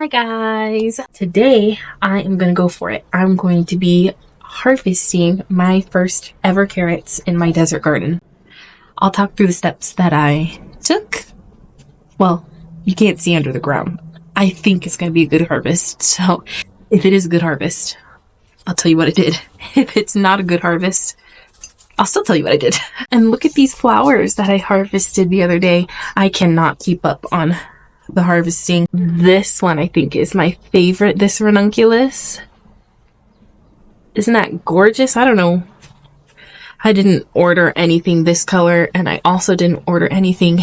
Hi guys! Today I am going to go for it. I'm going to be harvesting my first ever carrots in my desert garden. I'll talk through the steps that I took. Well, you can't see under the ground. I think it's going to be a good harvest. So if it is a good harvest, I'll tell you what I did. If it's not a good harvest, I'll still tell you what I did. And look at these flowers that I harvested the other day. I cannot keep up on the harvesting. This one I think is my favorite, this ranunculus. Isn't that gorgeous? I don't know. I didn't order anything this color, and I also didn't order anything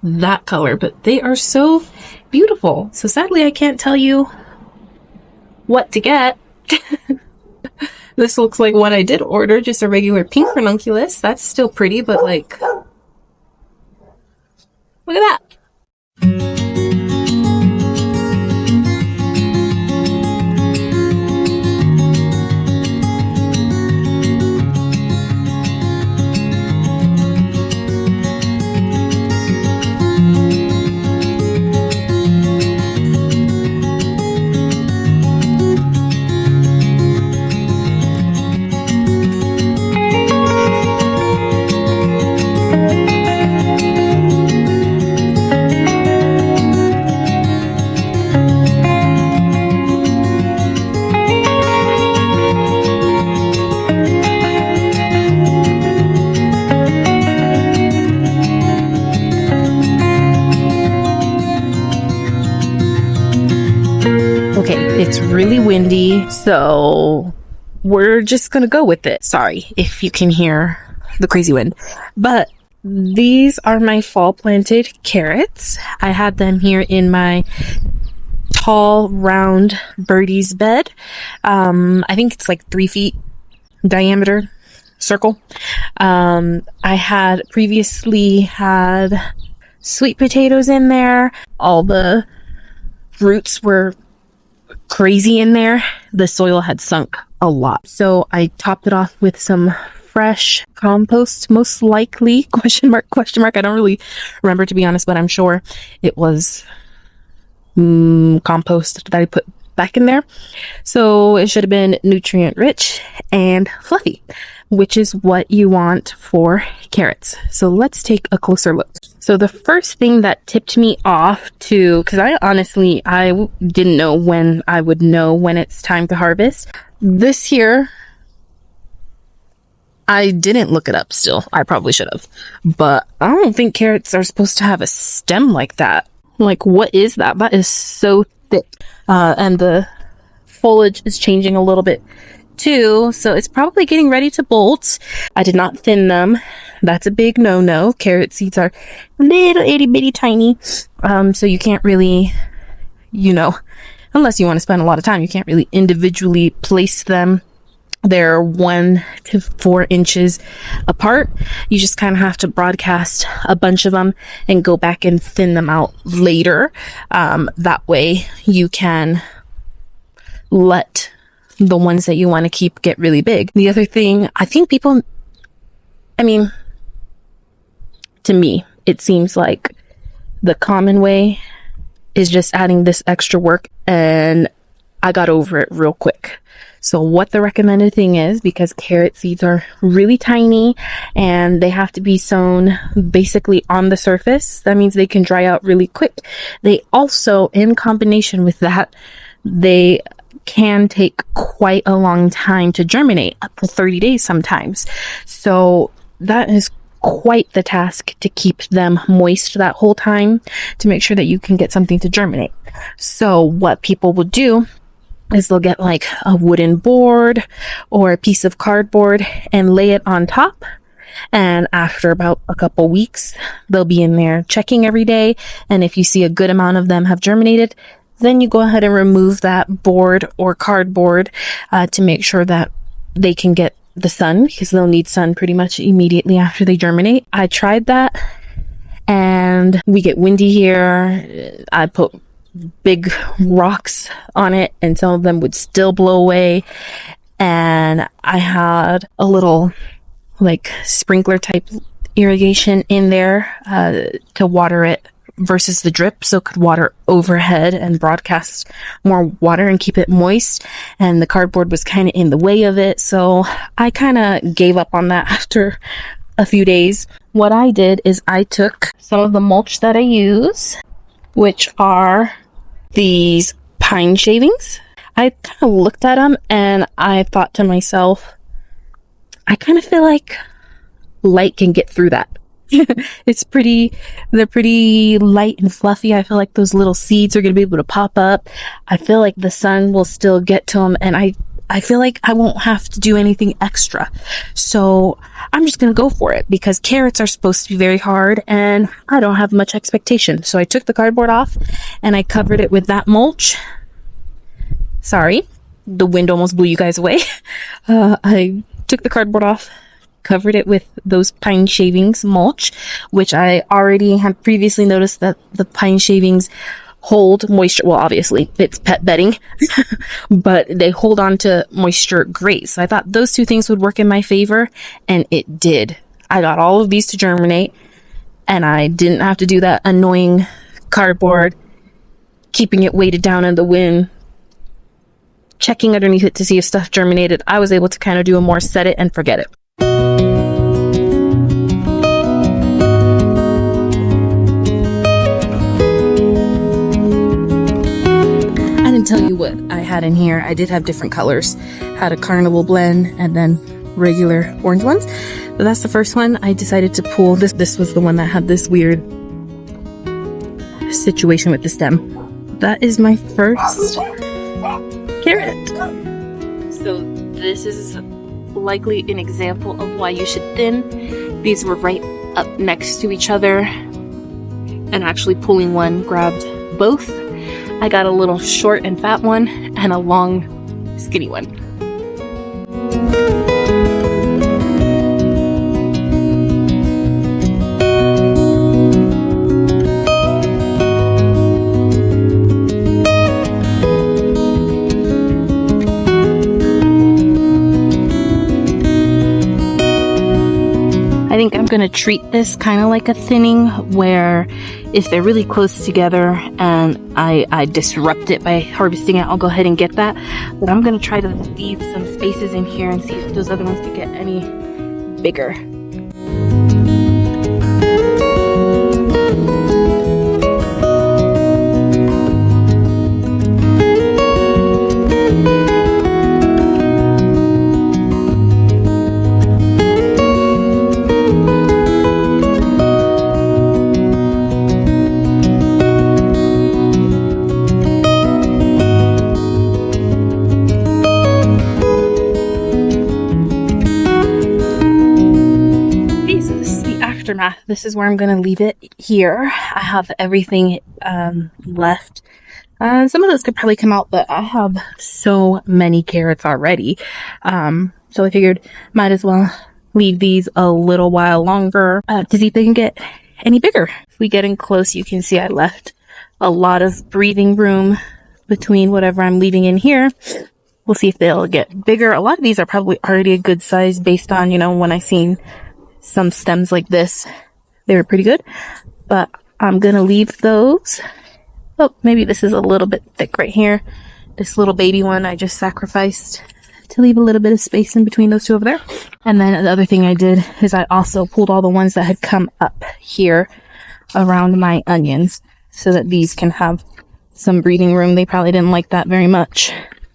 that color, but they are so beautiful. So sadly I can't tell you what to get. This looks like what I did order, just a regular pink ranunculus. That's still pretty, but like, look at that. Okay, it's really windy, so we're just gonna go with it. Sorry if you can hear the crazy wind, but these are my fall planted carrots. I had them here in my tall, round Birdies bed. I think it's like 3 feet diameter circle. I had previously had sweet potatoes in there. All the roots were crazy in there. The soil had sunk a lot, so I topped it off with some fresh compost, most likely, question mark. I don't really remember, to be honest, but I'm sure it was compost that I put back in there. So it should have been nutrient rich and fluffy, which is what you want for carrots. So let's take a closer look. So the first thing that tipped me off to, because I didn't know when I would know when it's time to harvest. This here, I didn't look it up still. I probably should have. But I don't think carrots are supposed to have a stem like that. Like, what is that? That is so thick. And the foliage is changing a little bit too, so it's probably getting ready to bolt. I did not thin them. That's a big no-no. Carrot seeds are little itty bitty tiny, so you can't really, unless you want to spend a lot of time, you can't really individually place them. They're 1 to 4 inches apart. You just kind of have to broadcast a bunch of them and go back and thin them out later. That way you can let the ones that you want to keep get really big. The other thing, I think to me, it seems like the common way is just adding this extra work, and I got over it real quick. So what the recommended thing is, because carrot seeds are really tiny and they have to be sown basically on the surface, that means they can dry out really quick. They also, in combination with that, they can take quite a long time to germinate, up to 30 days sometimes. So that is quite the task to keep them moist that whole time to make sure that you can get something to germinate. So what people will do is they'll get like a wooden board or a piece of cardboard and lay it on top. And after about a couple weeks, they'll be in there checking every day. And if you see a good amount of them have germinated, then you go ahead and remove that board or cardboard to make sure that they can get the sun, because they'll need sun pretty much immediately after they germinate. I tried that, and we get windy here. I put big rocks on it, and some of them would still blow away. And I had a little like sprinkler type irrigation in there to water it versus the drip, so it could water overhead and broadcast more water and keep it moist. And the cardboard was kind of in the way of it, so I kind of gave up on that after a few days. What I did is I took some of the mulch that I use, which are these pine shavings. I kind of looked at them and I thought to myself, I kind of feel like light can get through that. They're pretty light and fluffy. I feel like those little seeds are going to be able to pop up. I feel like the sun will still get to them, and I feel like I won't have to do anything extra. So I'm just going to go for it because carrots are supposed to be very hard and I don't have much expectation. So I took the cardboard off and I covered it with that mulch. Sorry, the wind almost blew you guys away. I took the cardboard off, covered it with those pine shavings mulch, which I already had previously noticed that the pine shavings hold moisture. Well, obviously it's pet bedding, but they hold on to moisture great. So I thought those two things would work in my favor, and it did. I got all of these to germinate, and I didn't have to do that annoying cardboard, keeping it weighted down in the wind, checking underneath it to see if stuff germinated. I was able to kind of do a more set it and forget it. Tell you what I had in here. I did have different colors. Had a carnival blend and then regular orange ones. But that's the first one. I decided to pull this. This was the one that had this weird situation with the stem. That is my first carrot. So this is likely an example of why you should thin. These were right up next to each other, and actually pulling one grabbed both. I got a little short and fat one and a long skinny one. I think I'm going to treat this kind of like a thinning, where if they're really close together and I disrupt it by harvesting it, I'll go ahead and get that. But I'm going to try to leave some spaces in here and see if those other ones could get any bigger. Aftermath. This is where I'm going to leave it here. I have everything left. Some of those could probably come out, but I have so many carrots already. So I figured might as well leave these a little while longer to see if they can get any bigger. If we get in close, you can see I left a lot of breathing room between whatever I'm leaving in here. We'll see if they'll get bigger. A lot of these are probably already a good size based on, when I seen some stems like this, they were pretty good, but I'm gonna leave those. Oh, maybe this is a little bit thick right here. This little baby one I just sacrificed to leave a little bit of space in between those two over there. And then the other thing I did is I also pulled all the ones that had come up here around my onions so that these can have some breathing room. They probably didn't like that very much,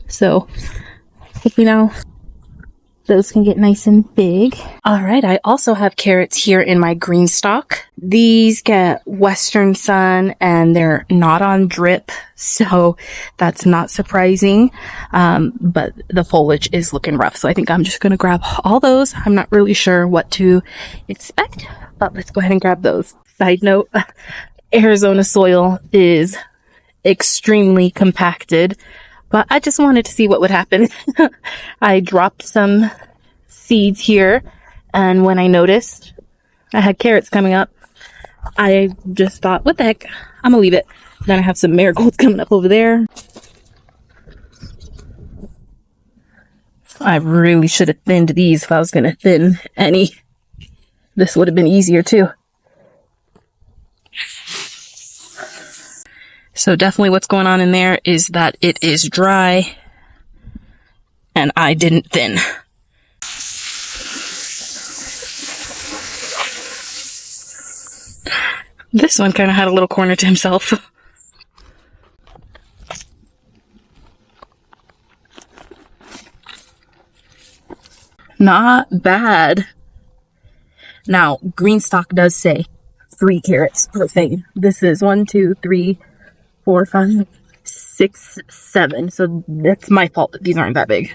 so hopefully now those can get nice and big. All right, I also have carrots here in my GreenStalk. These get Western sun and they're not on drip, so that's not surprising. But the foliage is looking rough, so I think I'm just going to grab all those. I'm not really sure what to expect, but let's go ahead and grab those. Side note, Arizona soil is extremely compacted, but I just wanted to see what would happen. I dropped some seeds here, and when I noticed I had carrots coming up, I just thought, what the heck, I'm gonna leave it. Then I have some marigolds coming up over there. I really should have thinned these if I was gonna thin any. This would have been easier too. So definitely what's going on in there is that it is dry and I didn't thin. This one kind of had a little corner to himself. Not bad. Now, GreenStalk does say 3 carats per thing. This is 1, 2, 3, 4, 5, 6, 7. So that's my fault that these aren't that big.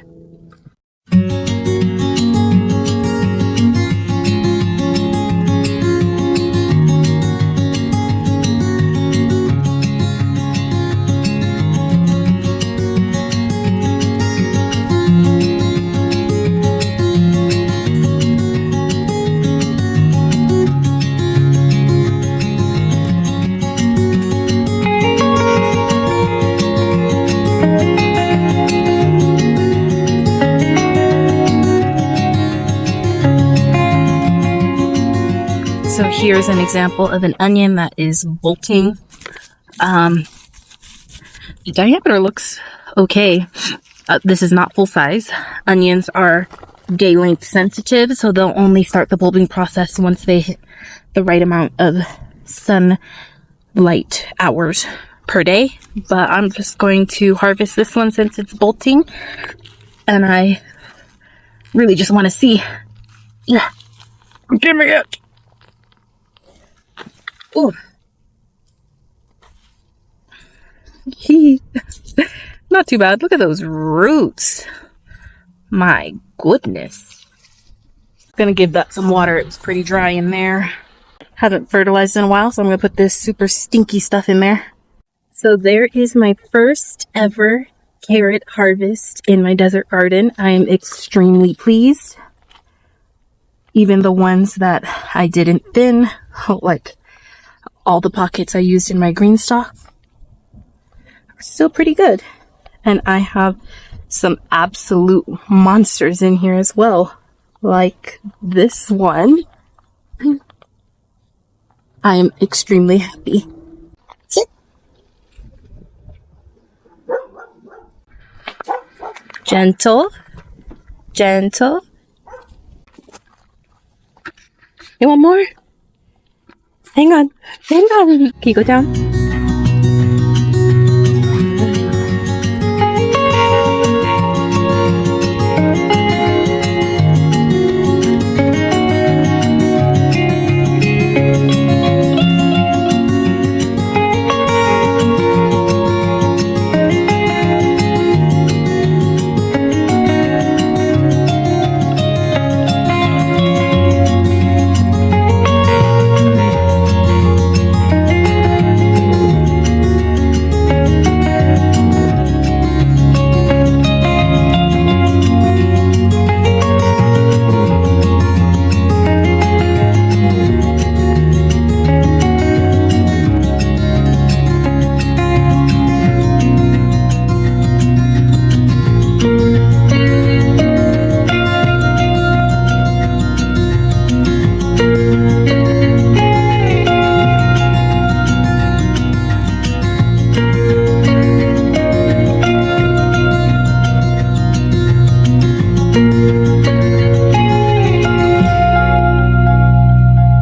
So here's an example of an onion that is bolting. The diameter looks okay. This is not full size. Onions are day length sensitive, so they'll only start the bulbing process once they hit the right amount of sunlight hours per day. But I'm just going to harvest this one since it's bolting, and I really just want to see. Yeah, give me it. Ooh. Not too bad. Look at those roots. My goodness. Gonna give that some water. It was pretty dry in there. Haven't fertilized in a while, so I'm gonna put this super stinky stuff in there. So there is my first ever carrot harvest in my desert garden. I am extremely pleased. Even the ones that I didn't thin, like all the pockets I used in my GreenStalk, are still pretty good. And I have some absolute monsters in here as well, like this one. I am extremely happy. Sit. Gentle, gentle. You want more? Hang on, hang on. Can you go down?